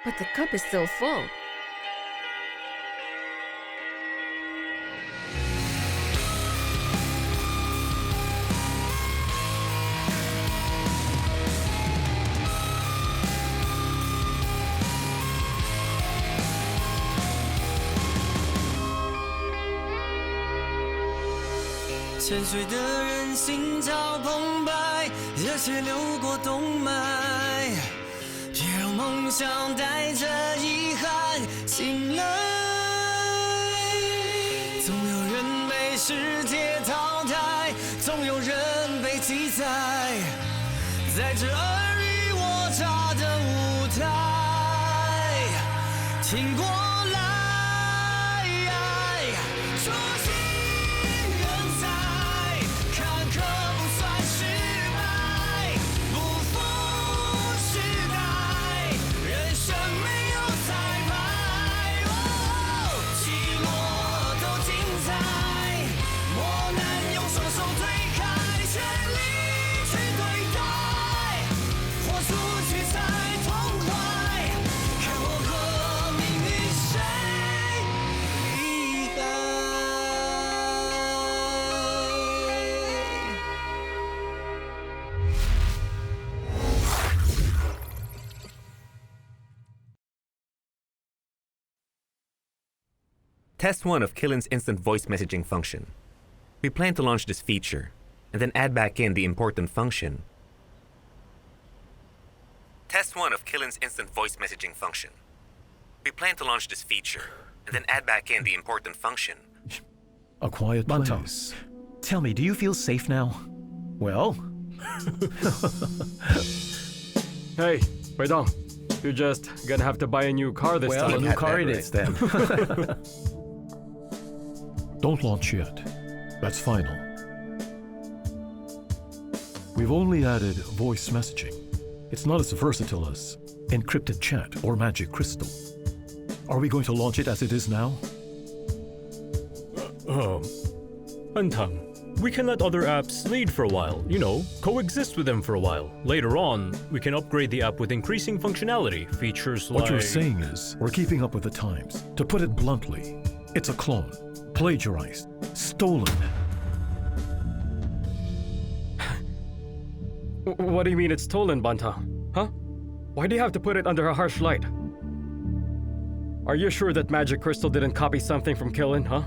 But the cup is still full.潜水的人心潮澎湃，热血流过动脉，别让梦想带着遗憾醒来。总有人被世界淘汰，总有人被记载，在这尔虞我诈的舞台，挺过来。Test 1 of Killen's instant voice messaging function. We plan to launch this feature, and then add back in the important function. Test 1 of Killen's instant voice messaging function. We plan to launch this feature, and then add back in the important function. A quiet place. Tell me, do you feel safe now? Well? Hey, Weidong, you're just gonna have to buy a new car this Well, a time. new car it is then. Don't launch yet. That's final. We've only added voice messaging. It's not as versatile as encrypted chat or magic crystal. Are we going to launch it as it is now? Bantang, we can let other apps lead for a while, coexist with them for a while. Later on, we can upgrade the app with increasing functionality, features like... What you're saying is, we're keeping up with the times. To put it bluntly, it's a clone, plagiarized, stolen. What do you mean it's stolen, Bantang? Huh? Why do you have to put it under a harsh light? Are you sure that Magic Crystal didn't copy something from Killen, huh?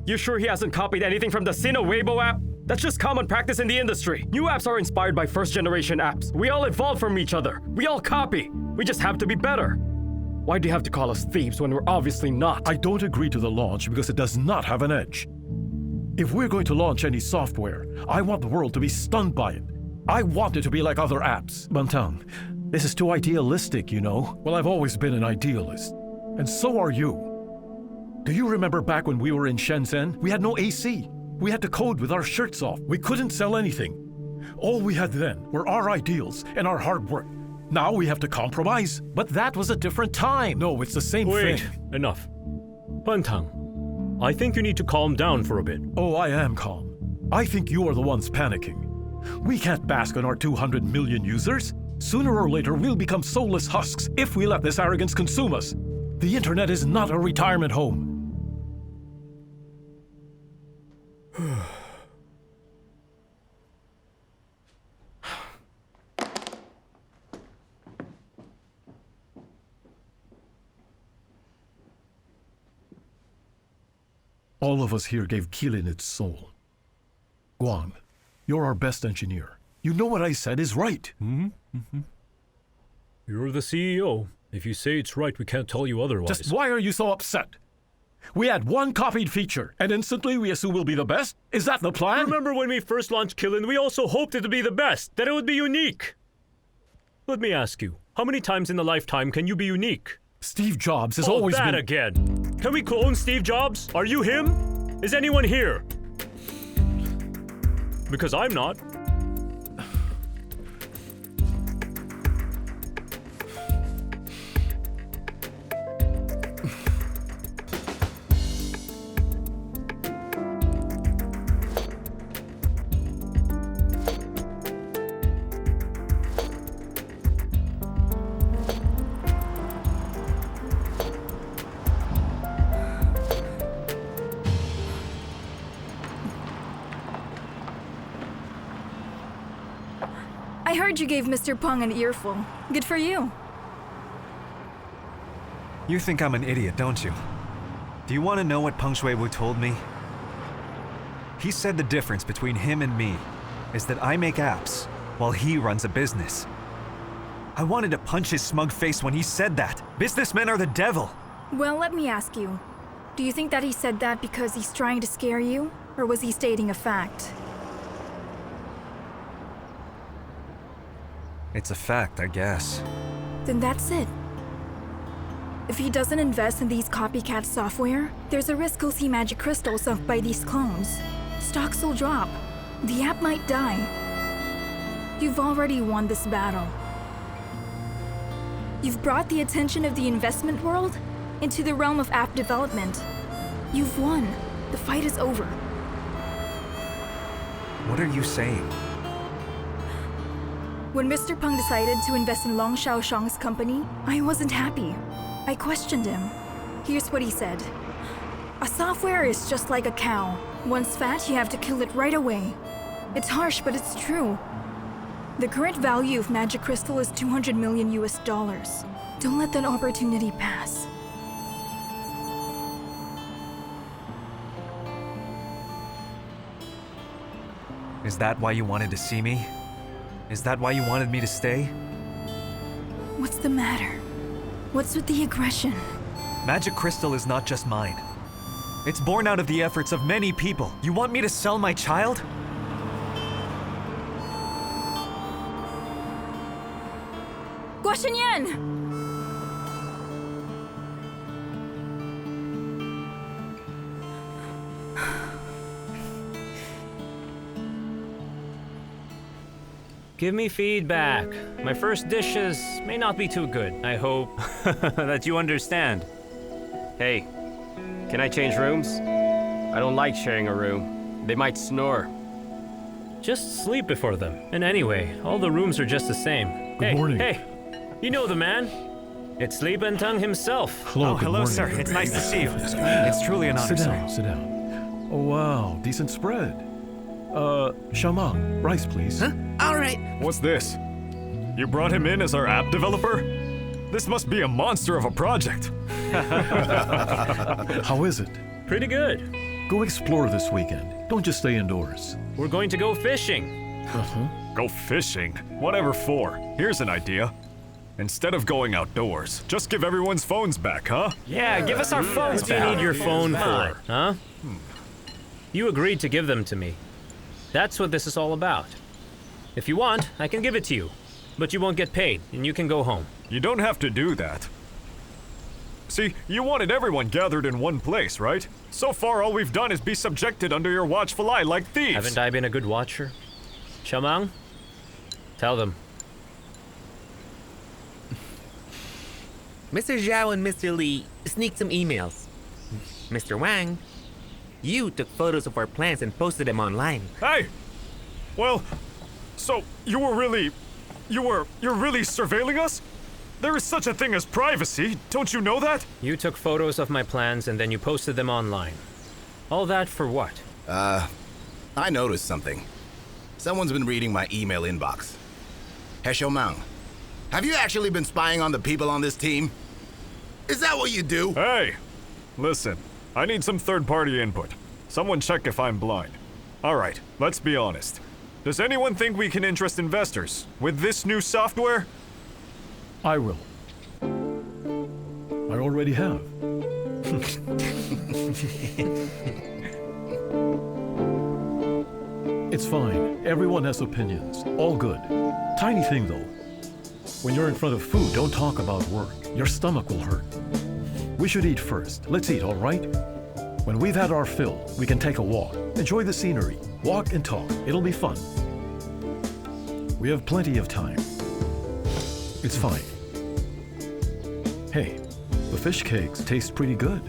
You sure he hasn't copied anything from the Sino Weibo app? That's just common practice in the industry. New apps are inspired by first-generation apps. We all evolve from each other. We all copy. We just have to be better. Why do you have to call us thieves when we're obviously not? I don't agree to the launch because it does not have an edge. If we're going to launch any software, I want the world to be stunned by it. I want it to be like other apps. Bantang, this is too idealistic, you know. Well, I've always been an idealist. And so are you. Do you remember back when we were in Shenzhen? We had no AC. We had to code with our shirts off. We couldn't sell anything. All we had then were our ideals and our hard work. Now we have to compromise. But that was a different time. No, it's the same thing. Wait, enough. Bantang, I think you need to calm down for a bit. Oh, I am calm. I think you are the ones panicking. We can't bask on our 200 million users. Sooner or later, we'll become soulless husks if we let this arrogance consume us. The internet is not a retirement home. All of us here gave Kilin its soul. Guang, you're our best engineer. You know what I said is right. You're the CEO. If you say it's right, we can't tell you otherwise. Just why are you so upset? We had one copied feature, and instantly we assume we'll be the best? Is that the plan? Remember when we first launched Killen, we also hoped it to be the best, that it would be unique. Let me ask you, how many times in a lifetime can you be unique? Steve Jobs has always that been... again. Can we clone Steve Jobs? Are you him? Is anyone here? Because I'm not. heard you gave Mr. Peng an earful. Good for you. You think I'm an idiot, don't you? Do you want to know what Peng Shuiwu told me? He said the difference between him and me is that I make apps while he runs a business. I wanted to punch his smug face when he said that. Businessmen are the devil. Well, let me ask you. Do you think that he said that because he's trying to scare you? Or was he stating a fact? It's a fact, I guess. Then that's it. If he doesn't invest in these copycat software, there's a risk he'll see magic crystals sunk by these clones. Stocks will drop. The app might die. You've already won this battle. You've brought the attention of the investment world into the realm of app development. You've won. The fight is over. What are you saying? When Mr. Peng decided to invest in Long Xiaoshang's company, I wasn't happy. I questioned him. Here's what he said. A software is just like a cow. Once fat, you have to kill it right away. It's harsh, but it's true. The current value of Magic Crystal is 200 million US dollars. Don't let that opportunity pass. Is that why you wanted to see me? Is that why you wanted me to stay? What's the matter? What's with the aggression? Magic Crystal is not just mine. It's born out of the efforts of many people. You want me to sell my child? Guo Xinnian! Give me feedback. My first dishes may not be too good. I hope that you understand. Hey, can I change rooms? I don't like sharing a room. They might snore. Just sleep before them. And anyway, all the rooms are just the same. Good morning. Hey, you know the man. It's Li Benteng himself. Hello, good hello, morning. sir. It's nice to see you. It's truly an honor, Sit down, sir. sit down. Oh, wow, decent spread. Xiaomang, rice, please. Huh? All right. What's this? You brought him in as our app developer? This must be a monster of a project. How is it? Pretty good. Go explore this weekend. Don't just stay indoors. We're going to go fishing. Go fishing? Whatever for. Here's an idea. Instead of going outdoors, just give everyone's phones back, huh? Yeah, give us our phones What do you back. need your phone for, huh? You agreed to give them to me. That's what this is all about. If you want, I can give it to you. But you won't get paid, and you can go home. You don't have to do that. See, you wanted everyone gathered in one place, right? So far, all we've done is be subjected under your watchful eye like thieves. Haven't I been a good watcher? Xiaomang? Tell them. Mr. Zhou and Mr. Li sneaked some emails. Mr. Wang, you took photos of our plans and posted them online. Hey! Well, so you're really surveilling us? There is such a thing as privacy, don't you know that? You took photos of my plans and then you posted them online. All that for what? I noticed something. Someone's been reading my email inbox. Xiaomang, have you actually been spying on the people on this team? Is that what you do? Hey! Listen, I need some third-party input. Someone check if I'm blind. Alright, let's be honest. Does anyone think we can interest investors with this new software? I will. I already have. It's fine. Everyone has opinions. All good. Tiny thing, though. When you're in front of food, don't talk about work. Your stomach will hurt. We should eat first. Let's eat, all right? When we've had our fill, we can take a walk. Enjoy the scenery. Walk and talk. It'll be fun. We have plenty of time. It's fine. Hey, the fish cakes taste pretty good.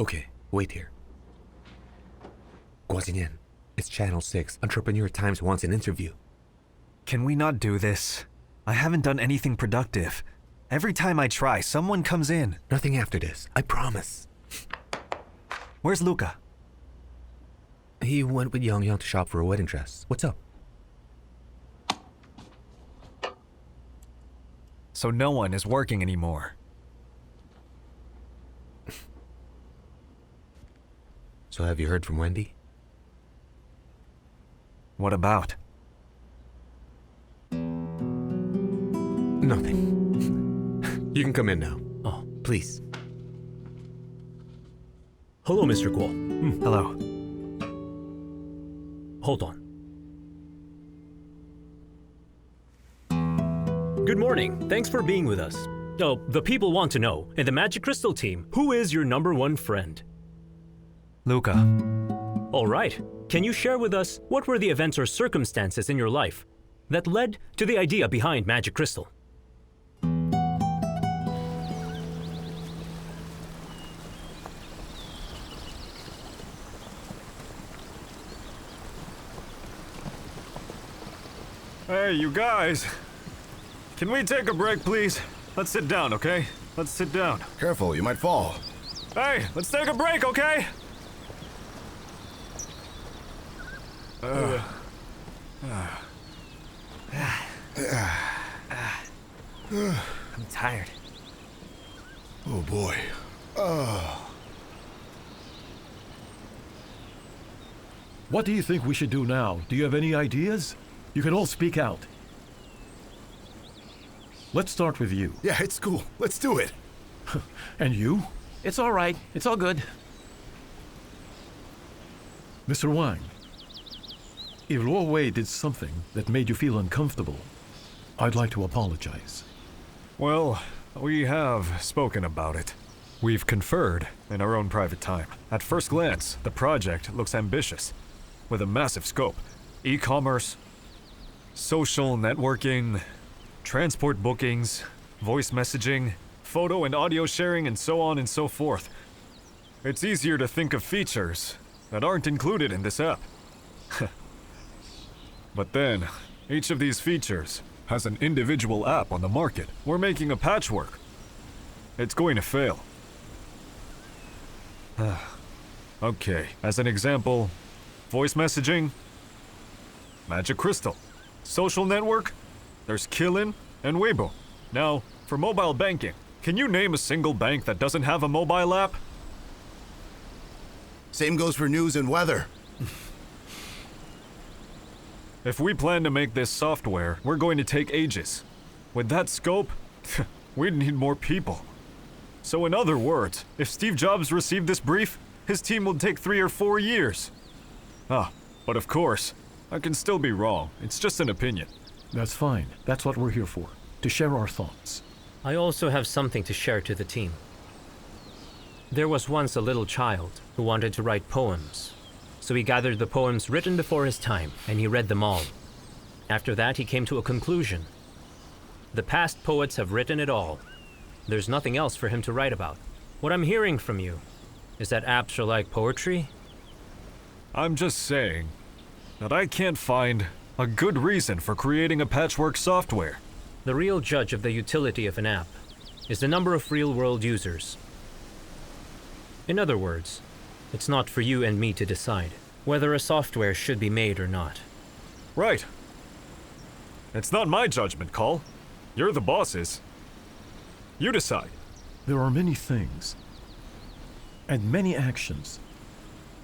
Okay, wait here. Guo Xinnian, it's Channel 6. Entrepreneur Times wants an interview. Can we not do this? I haven't done anything productive. Every time I try, someone comes in. Nothing after this, I promise. Where's Luca? He went with Yang Yang to shop for a wedding dress. What's up? So no one is working anymore. So have you heard from Wendy? What about? Nothing. You can come in now. Oh, Please. hello, Mr. Guo. Hello. Hold on. Good morning. Thanks for being with us. Oh, the people want to know, in the Magic Crystal team, who is your #1 friend? Luca. All right. Can you share with us what were the events or circumstances in your life that led to the idea behind Magic Crystal? Hey, you guys. Can we take a break, please? Let's sit down, okay? Let's sit down. Careful, you might fall. Hey, let's take a break, okay? I'm tired. Oh boy. What do you think we should do now? Do you have any ideas? You can all speak out. Let's start with you. Yeah, it's cool. Let's do it. And you? It's all right. It's all good. Mr. Wang, if Luo did something that made you feel uncomfortable, I'd like to apologize. Well, we have spoken about it. We've conferred in our own private time. At first glance, the project looks ambitious, with a massive scope. E-commerce, social networking, transport bookings, voice messaging, photo and audio sharing, and so on and so forth. It's easier to think of features that aren't included in this app. But then, each of these features has an individual app on the market. We're making a patchwork. It's going to fail. Okay, as an example, voice messaging, Magic Crystal. Social network, there's Killin and Weibo. Now, for mobile banking, can you name a single bank that doesn't have a mobile app? Same goes for news and weather. If we plan to make this software, we're going to take ages. With that scope, we'd need more people. So in other words, if Steve Jobs received this brief, his team will take 3 or 4 years. But of course, I can still be wrong. It's just an opinion. That's fine. That's what we're here for, to share our thoughts. I also have something to share to the team. There was once a little child who wanted to write poems. So he gathered the poems written before his time, and he read them all. After that, he came to a conclusion. The past poets have written it all. There's nothing else for him to write about. What I'm hearing from you is that apps are like poetry? I'm just saying that I can't find a good reason for creating a patchwork software. The real judge of the utility of an app is the number of real-world users. In other words, it's not for you and me to decide whether a software should be made or not. Right. It's not my judgment call. You're the bosses. You decide. There are many things and many actions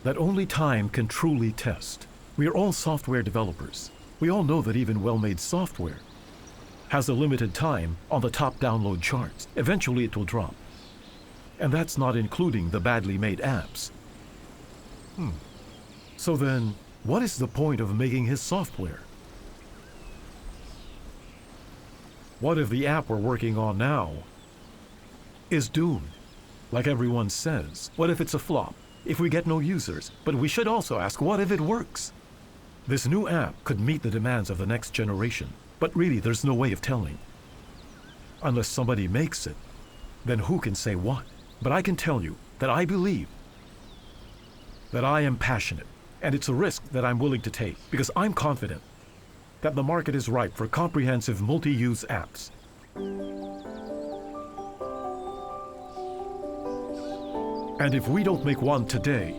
that only time can truly test. We are all software developers. We all know that even well-made software has a limited time on the top download charts. Eventually it will drop. And that's not including the badly made apps. So then, what is the point of making his software? What if the app we're working on now is doomed, like everyone says? What if it's a flop? If we get no users? But we should also ask, what if it works? This new app could meet the demands of the next generation, but really there's no way of telling. Unless somebody makes it, then who can say what? But I can tell you that I believe that I am passionate, and it's a risk that I'm willing to take, because I'm confident that the market is ripe for comprehensive multi-use apps. And if we don't make one today,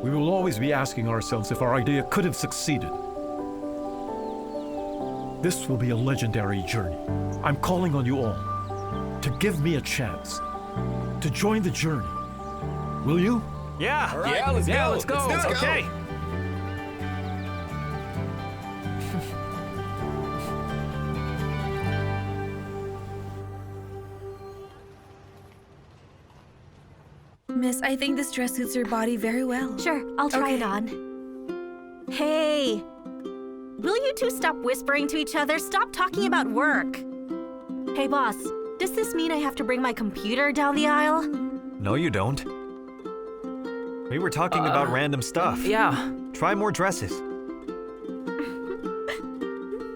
we will always be asking ourselves if our idea could have succeeded. This will be a legendary journey. I'm calling on you all to give me a chance to join the journey. Will you? Yeah. All right. Yeah, let's go. Let's go. Okay. Miss, I think this dress suits your body very well. Sure, I'll try it on. Hey! Will you two stop whispering to each other? Stop talking about work! Hey, boss, does this mean I have to bring my computer down the aisle? No, you don't. We were talking about random stuff. Yeah. Try more dresses.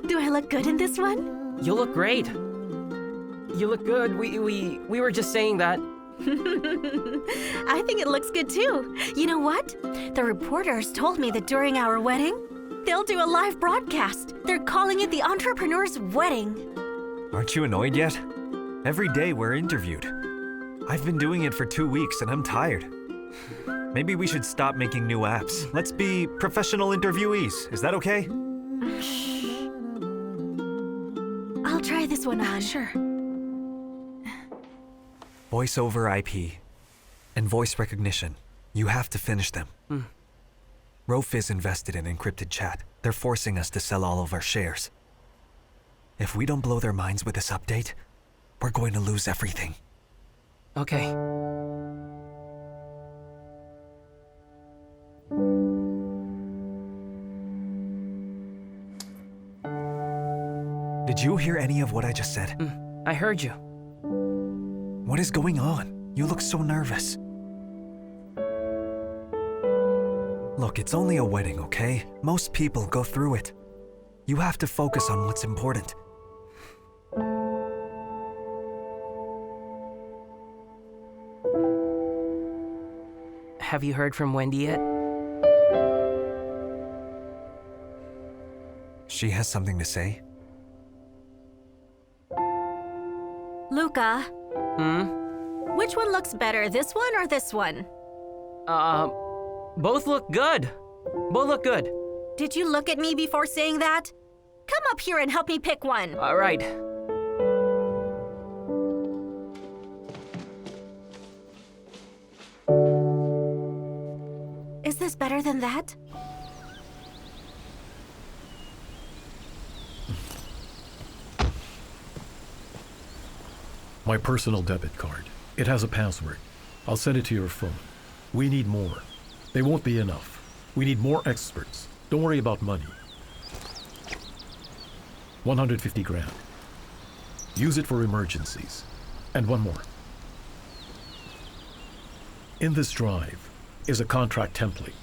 Do I look good in this one? You look great. You look good. We were just saying that. I think it looks good too. You know what? The reporters told me that during our wedding, they'll do a live broadcast. They're calling it the Entrepreneur's Wedding. Aren't you annoyed yet? Every day we're interviewed. I've been doing it for 2 weeks and I'm tired. Maybe we should stop making new apps. Let's be professional interviewees. Is that okay? I'll try this one on. Sure. Voice over IP and voice recognition. You have to finish them. Rofe is invested in encrypted chat. They're forcing us to sell all of our shares. If we don't blow their minds with this update, we're going to lose everything. Okay. Did you hear any of what I just said? I heard you. What is going on? You look so nervous. Look, it's only a wedding, okay? Most people go through it. You have to focus on what's important. Have you heard from Wendy yet? She has something to say? Luca. Which one looks better, this one or this one? Both look good. Both look good. Did you look at me before saying that? Come up here and help me pick one. All right. Is this better than that? My personal debit card. It has a password. I'll send it to your phone. We need more. They won't be enough. We need more experts. Don't worry about money. 150 grand. Use it for emergencies. And one more. In this drive is a contract template.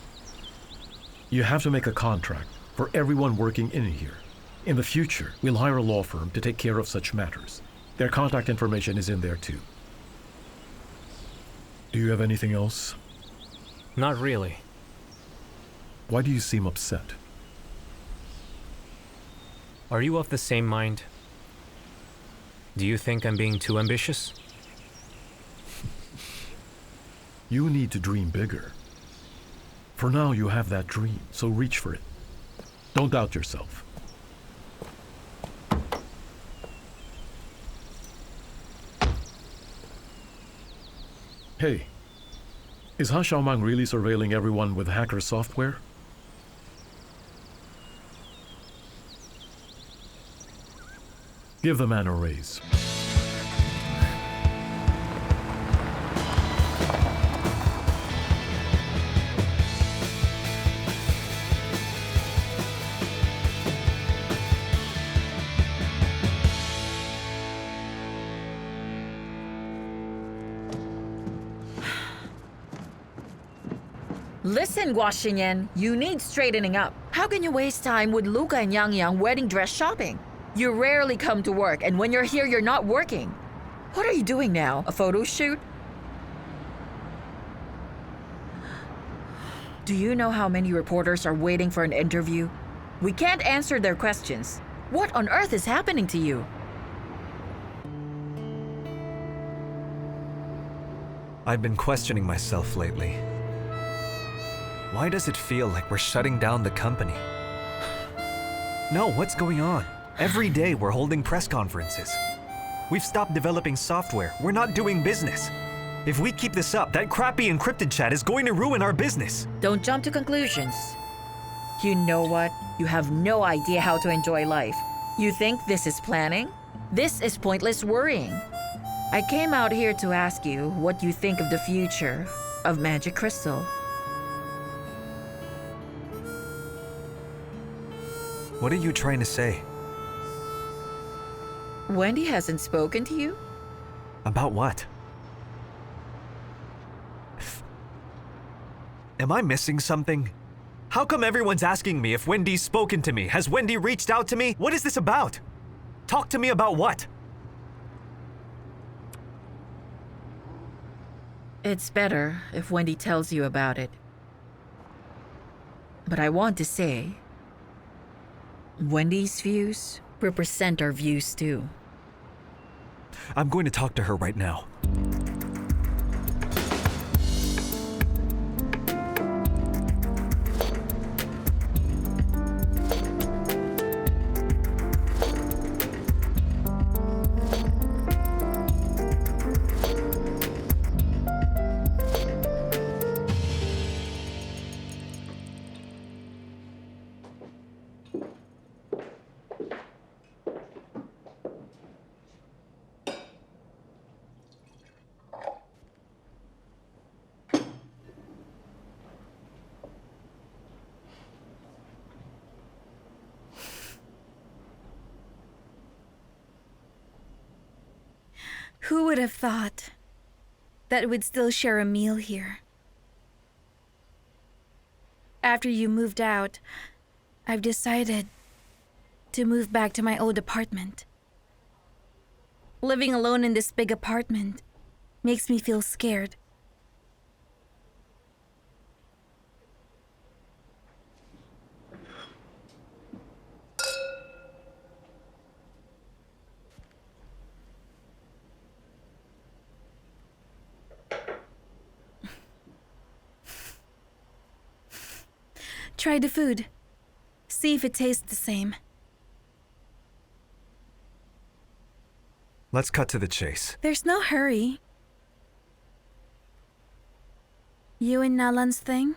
You have to make a contract for everyone working in here. In the future, we'll hire a law firm to take care of such matters. Their contact information is in there too. Do you have anything else? Not really. Why do you seem upset? Are you of the same mind? Do you think I'm being too ambitious? You need to dream bigger. For now, you have that dream, so reach for it. Don't doubt yourself. Hey, is Han Xiaomang really surveilling everyone with hacker software? Give the man a raise. Listen, Guo Xinnian, you need straightening up. How can you waste time with Luca and Yang wedding dress shopping? You rarely come to work, and when you're here, you're not working. What are you doing now? A photo shoot? Do you know how many reporters are waiting for an interview? We can't answer their questions. What on earth is happening to you? I've been questioning myself lately. Why does it feel like we're shutting down the company? No, what's going on? Every day we're holding press conferences. We've stopped developing software. We're not doing business. If we keep this up, that crappy encrypted chat is going to ruin our business. Don't jump to conclusions. You know what? You have no idea how to enjoy life. You think this is planning? This is pointless worrying. I came out here to ask you what you think of the future of Magic Crystal. What are you trying to say? Wendy hasn't spoken to you? About what? Am I missing something? How come everyone's asking me if Wendy's spoken to me? Has Wendy reached out to me? What is this about? Talk to me about what? It's better if Wendy tells you about it. But I want to say, Wendy's views represent our views too. I'm going to talk to her right now. Who would have thought that we'd still share a meal here? After you moved out, I've decided to move back to my old apartment. Living alone in this big apartment makes me feel scared. Try the food. See if it tastes the same. Let's cut to the chase. There's no hurry. You and Na Lan's thing?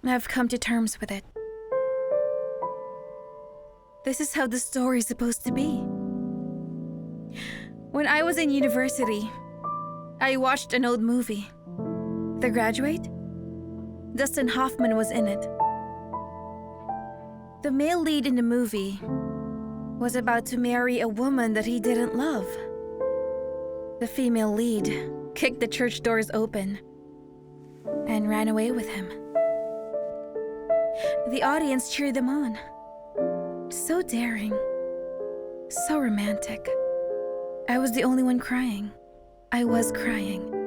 I've come to terms with it. This is how the story's supposed to be. When I was in university, I watched an old movie. The Graduate? Dustin Hoffman was in it. The male lead in the movie was about to marry a woman that he didn't love. The female lead kicked the church doors open and ran away with him. The audience cheered them on. So daring. So romantic. I was the only one crying. I was crying.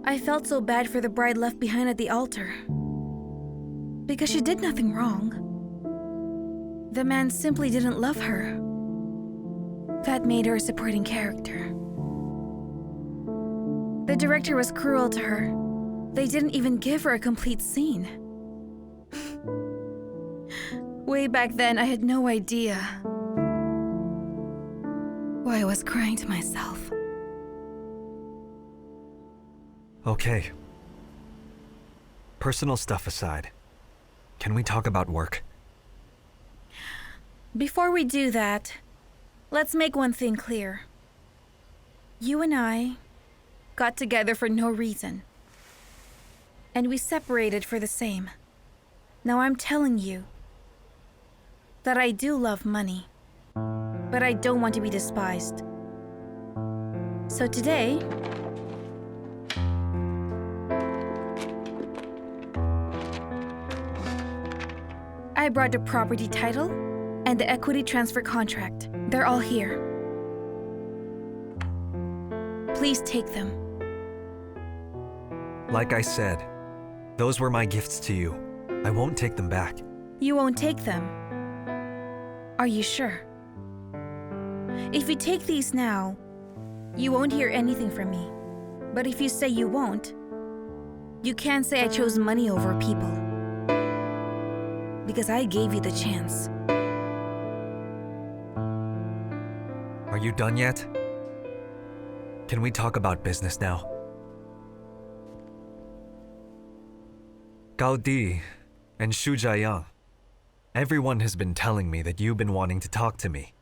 I felt so bad for the bride left behind at the altar. Because she did nothing wrong. The man simply didn't love her. That made her a supporting character. The director was cruel to her. They didn't even give her a complete scene. Way back then, I had no idea why I was crying to myself. Okay. Personal stuff aside, can we talk about work? Before we do that, let's make one thing clear. You and I got together for no reason. And we separated for the same. Now I'm telling you that I do love money, but I don't want to be despised. So today, I brought the property title and the equity transfer contract. They're all here. Please take them. Like I said, those were my gifts to you. I won't take them back. You won't take them. Are you sure? If you take these now, you won't hear anything from me. But if you say you won't, you can't say I chose money over people. Because I gave you the chance. Are you done yet? Can we talk about business now? Gao Di and Xu Jiayang, everyone has been telling me that you've been wanting to talk to me.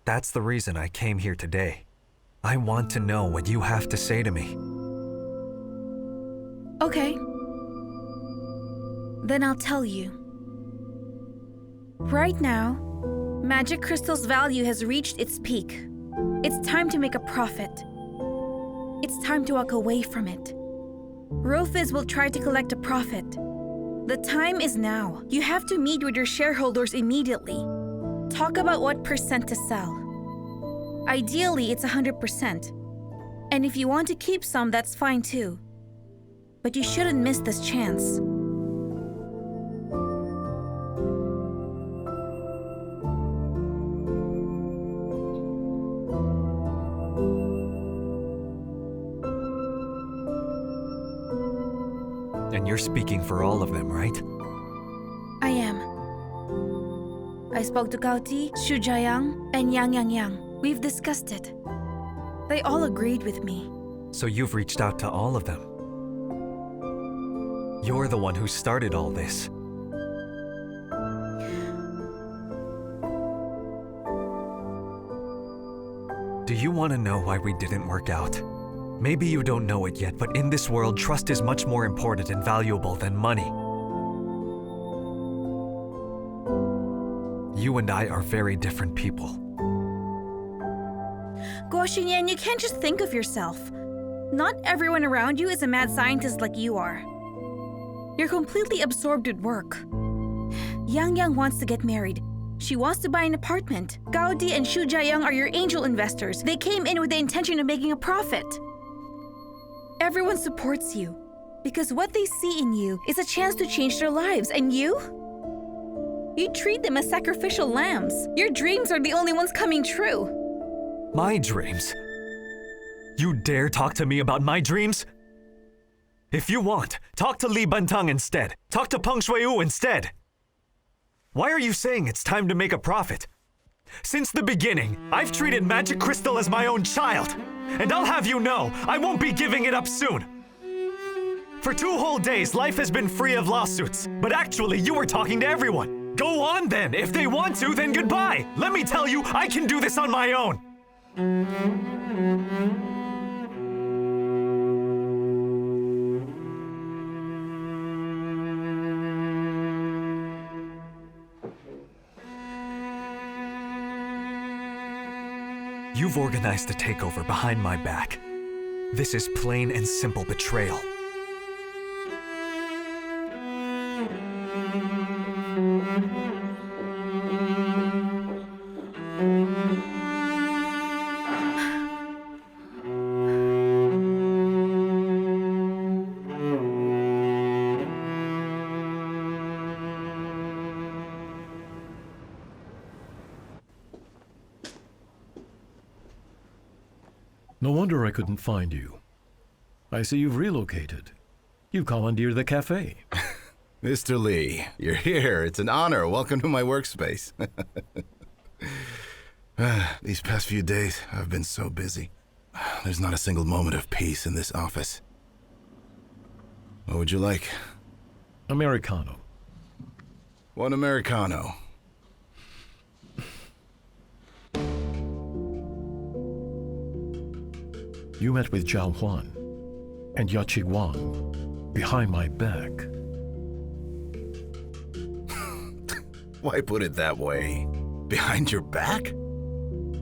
That's the reason I came here today. I want to know what you have to say to me. Okay. Then I'll tell you. Right now, Magic Crystal's value has reached its peak. It's time to make a profit. It's time to walk away from it. Rofus will try to collect a profit. The time is now. You have to meet with your shareholders immediately. Talk about what percent to sell. Ideally, it's 100%. And if you want to keep some, that's fine too. But you shouldn't miss this chance. And you're speaking for all of them, right? I am. I spoke to Gao Di, Xu Jiayang, and Yang. We've discussed it. They all agreed with me. So you've reached out to all of them. You're the one who started all this. Do you want to know why we didn't work out? Maybe you don't know it yet, but in this world, trust is much more important and valuable than money. You and I are very different people. Guo Xinnian, you can't just think of yourself. Not everyone around you is a mad scientist like you are. You're completely absorbed with work. Yang wants to get married. She wants to buy an apartment. Gao Di and Xu Jiayang are your angel investors. They came in with the intention of making a profit. Everyone supports you because what they see in you is a chance to change their lives. And you? You treat them as sacrificial lambs. Your dreams are the only ones coming true. My dreams? You dare talk to me about my dreams? If you want, talk to Li Bentang instead. Talk to Peng Shuiwu instead. Why are you saying it's time to make a profit? Since the beginning, I've treated Magic Crystal as my own child. And I'll have you know, I won't be giving it up soon. For 2 whole days, life has been free of lawsuits. But actually, you were talking to everyone. Go on then. If they want to, then goodbye. Let me tell you, I can do this on my own. You've organized a takeover behind my back. This is plain and simple betrayal. No wonder I couldn't find you. I see you've relocated. You commandeered the cafe. Mr. Lee, you're here. It's an honor. Welcome to my workspace. These past few days, I've been so busy. There's not a single moment of peace in this office. What would you like? Americano. One Americano. You met with Zhao Huan and Yachi Wang behind my back. Why put it that way? Behind your back?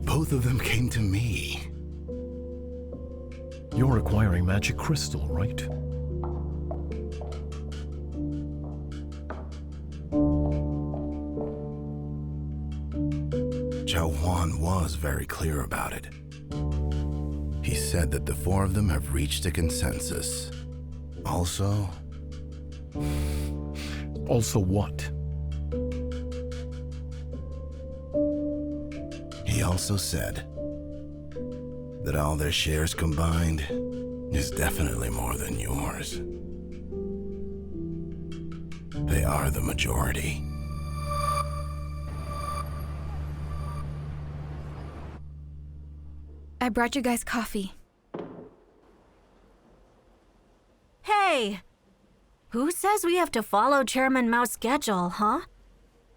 Both of them came to me. You're acquiring Magic Crystal, right? Zhao Huan was very clear about it. He said that the 4 of them have reached a consensus. Also, Also what? He also said that all their shares combined is definitely more than yours. They are the majority. I brought you guys coffee. Hey! Who says we have to follow Chairman Mao's schedule, huh?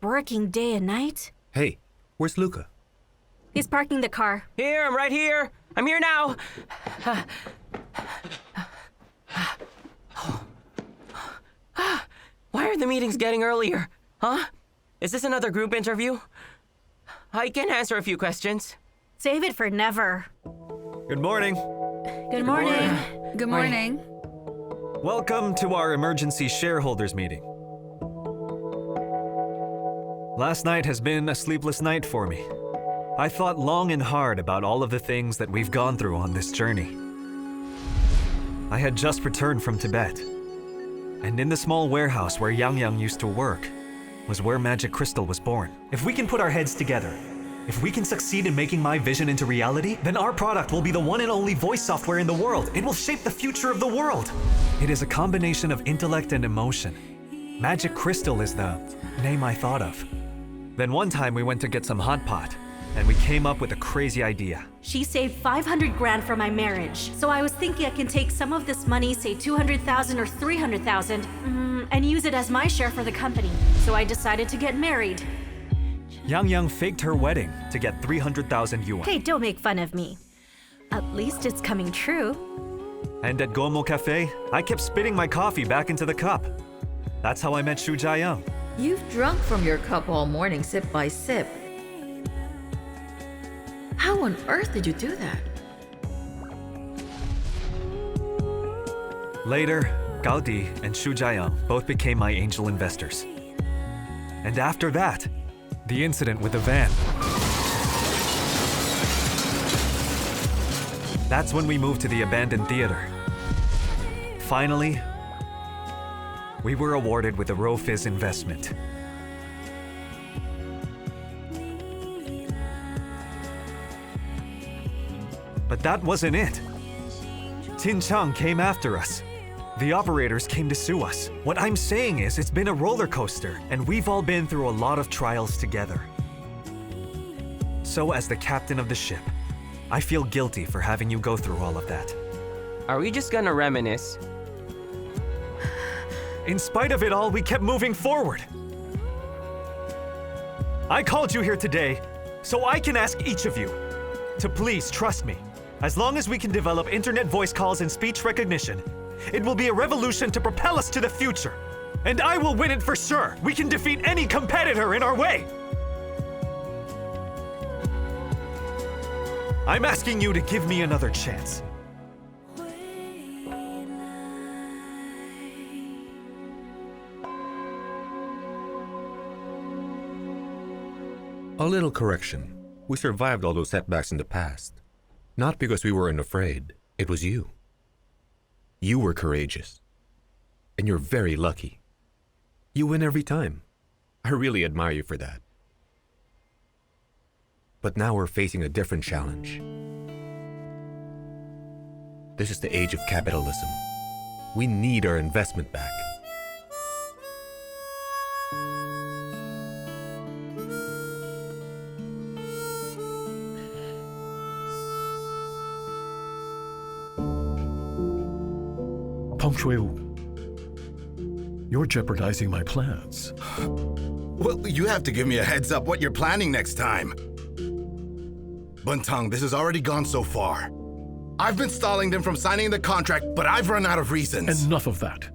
Working day and night? Hey, where's Luca? He's parking the car. Here, I'm right here. I'm here now. Why are the meetings getting earlier? Huh? Is this another group interview? I can answer a few questions. Save it for never. Good morning. Good morning. Good morning. Welcome to our emergency shareholders meeting. Last night has been a sleepless night for me. I thought long and hard about all of the things that we've gone through on this journey. I had just returned from Tibet, and in the small warehouse where Yang used to work was where Magic Crystal was born. If we can put our heads together, if we can succeed in making my vision into reality, then our product will be the one and only voice software in the world. It will shape the future of the world. It is a combination of intellect and emotion. Magic Crystal is the name I thought of. Then one time we went to get some hot pot, and we came up with a crazy idea. She saved 500 grand for my marriage. So I was thinking I can take some of this money, say 200,000 or 300,000, and use it as my share for the company. So I decided to get married. Yang faked her wedding to get 300,000 yuan. Hey, don't make fun of me. At least it's coming true. And at Gomo Cafe, I kept spitting my coffee back into the cup. That's how I met Xu Jiayang. You've drunk from your cup all morning, sip by sip. How on earth did you do that? Later, Gao Di and Xu Jiayang both became my angel investors. And after that, the incident with the van. That's when we moved to the abandoned theater. Finally, we were awarded with a Rofiz investment. But that wasn't it. Tin Chang came after us. The operators came to sue us. What I'm saying is, it's been a roller coaster, and we've all been through a lot of trials together. So as the captain of the ship, I feel guilty for having you go through all of that. Are we just gonna reminisce? In spite of it all, we kept moving forward. I called you here today so I can ask each of you to please trust me. As long as we can develop internet voice calls and speech recognition, it will be a revolution to propel us to the future. And I will win it for sure. We can defeat any competitor in our way. I'm asking you to give me another chance. A little correction. We survived all those setbacks in the past. Not because we weren't afraid. It was you. You were courageous. And you're very lucky. You win every time. I really admire you for that. But now we're facing a different challenge. This is the age of capitalism. We need our investment back. You're jeopardizing my plans. Well, you have to give me a heads up what you're planning next time. Buntang, this has already gone so far. I've been stalling them from signing the contract, but I've run out of reasons. Enough of that.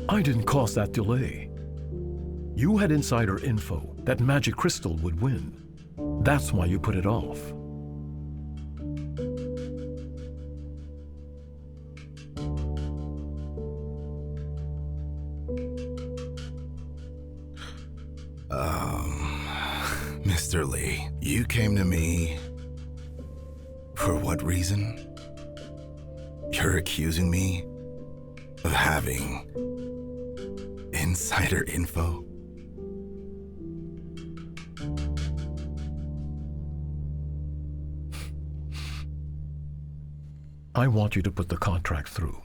I didn't cause that delay. You had insider info that Magic Crystal would win. That's why you put it off. Mr. Lee, you came to me for what reason? You're accusing me of having Insider info? I want you to put the contract through.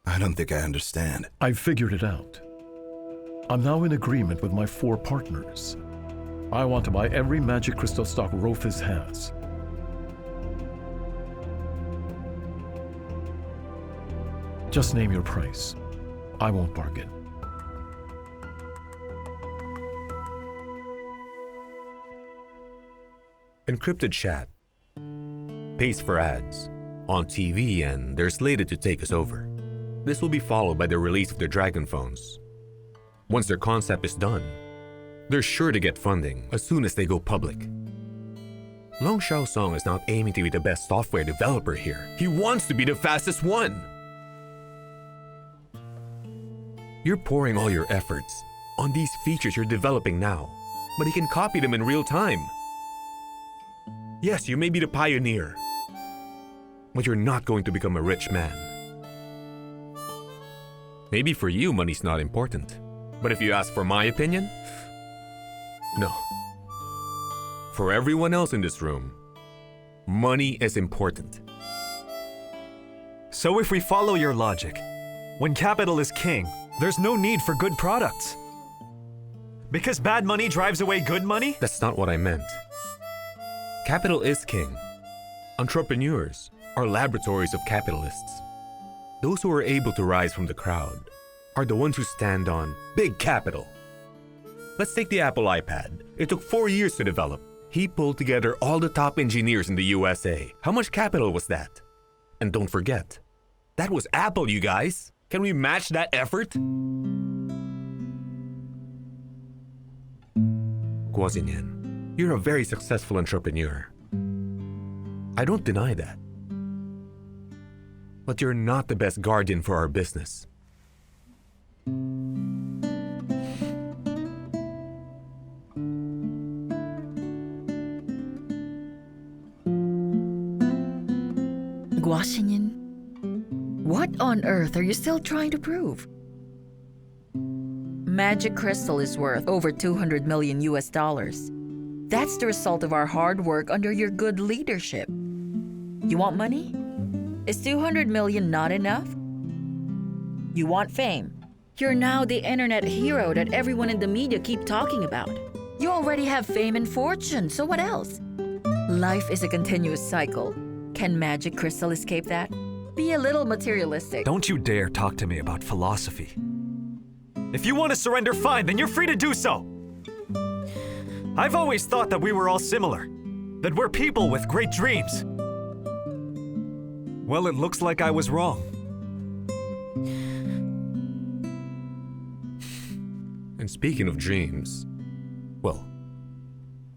I don't think I understand. I've figured it out. I'm now in agreement with my 4 partners. I want to buy every magic crystal stock Rufus has. Just name your price. I won't bargain. Encrypted chat. Pays for ads. On TV, and they're slated to take us over. This will be followed by the release of their Dragon phones. Once their concept is done, they're sure to get funding as soon as they go public. Long Xiaosong is not aiming to be the best software developer here. He wants to be the fastest one. You're pouring all your efforts on these features you're developing now, but he can copy them in real time. Yes, you may be the pioneer, but you're not going to become a rich man. Maybe for you, money's not important. But if you ask for my opinion, no. For everyone else in this room, money is important. So if we follow your logic, when capital is king, there's no need for good products. Because bad money drives away good money? That's not what I meant. Capital is king. Entrepreneurs are laboratories of capitalists. Those who are able to rise from the crowd are the ones who stand on big capital. Let's take the Apple iPad. It took 4 years to develop. He pulled together all the top engineers in the USA. How much capital was that? And don't forget, that was Apple, you guys. Can we match that effort? Guo Xinnian, you're a very successful entrepreneur. I don't deny that. But you're not the best guardian for our business. Guo Xinnian, what on earth are you still trying to prove? Magic crystal is worth over 200 million US dollars. That's the result of our hard work under your good leadership. You want money? Is 200 million not enough? You want fame? You're now the internet hero that everyone in the media keep talking about. You already have fame and fortune, so what else? Life is a continuous cycle. Can magic crystal escape that? Be a little materialistic. Don't you dare talk to me about philosophy. If you want to surrender, fine, then you're free to do so. I've always thought that we were all similar, that we're people with great dreams. Well, it looks like I was wrong. And speaking of dreams, well,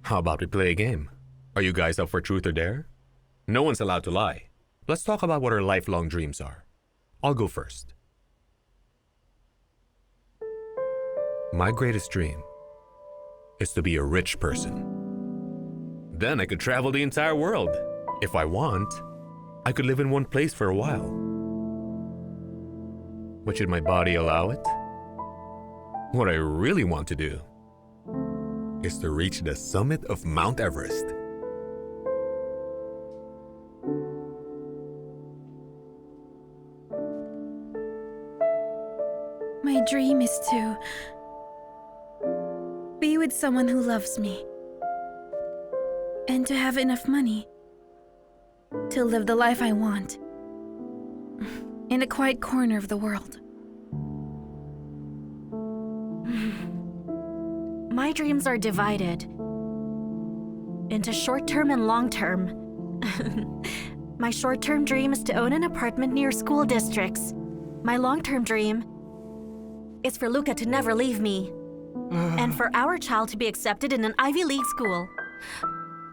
how about we play a game? Are you guys up for truth or dare? No one's allowed to lie. Let's talk about what our lifelong dreams are. I'll go first. My greatest dream is to be a rich person. Then I could travel the entire world. If I want, I could live in one place for a while. But should my body allow it? What I really want to do is to reach the summit of Mount Everest. My dream is to be with someone who loves me and to have enough money to live the life I want in a quiet corner of the world. My dreams are divided into short-term and long-term. My short-term dream is to own an apartment near school districts. My long-term dream is for Luca to never leave me, and for our child to be accepted in an Ivy League school.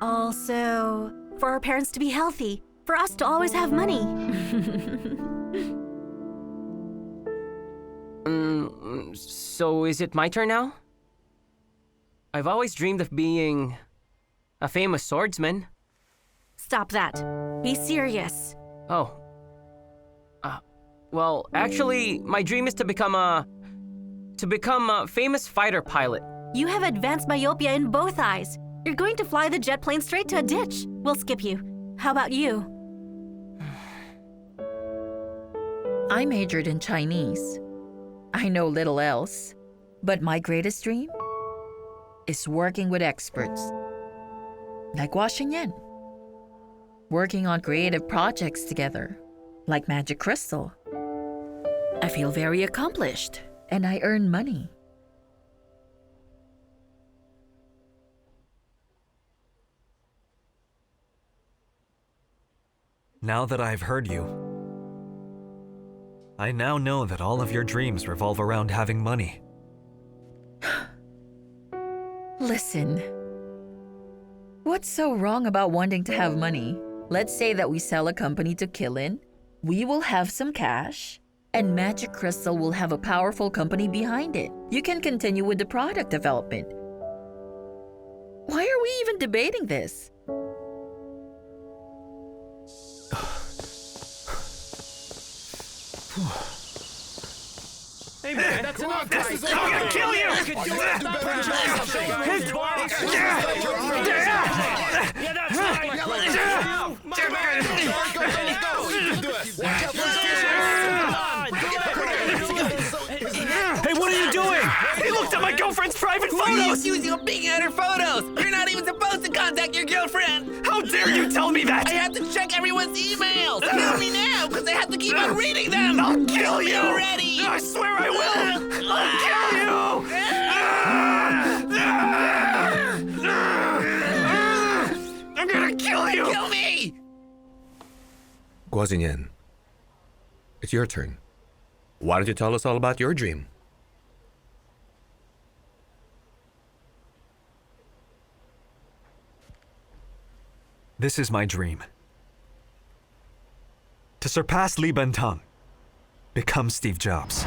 Also, for our parents to be healthy, for us to always have money. So is it my turn now? I've always dreamed of being a famous swordsman. Stop that. Be serious. Oh, Well, actually, my dream is to become a famous fighter pilot. You have advanced myopia in both eyes. You're going to fly the jet plane straight to a ditch. We'll skip you. How about you? I majored in Chinese. I know little else. But my greatest dream is working with experts. Like Guo Xinnian. Working on creative projects together. Like Magic Crystal. I feel very accomplished. And I earn money. Now that I've heard you, I now know that all of your dreams revolve around having money. Listen. What's so wrong about wanting to have money? Let's say that we sell a company to Killin. We will have some cash. And Magic Crystal will have a powerful company behind it. You can continue with the product development. Why are we even debating this? Hey man, that's enough, guys. I'm gonna kill you! Yeah, that's right. Hey, what are you doing? He looked at my girlfriend's private photos! He's using a peeking at her photos! You're not even supposed to contact your girlfriend! How dare you tell me that? I have to check everyone's emails! Kill me now, because I have to keep on reading them! I'll kill you! Already! I swear I will! I'll kill you! I'm gonna kill you! Kill me! Guo Xinnian, it's your turn. Why don't you tell us all about your dream? This is my dream. To surpass Li Bentang. Become Steve Jobs.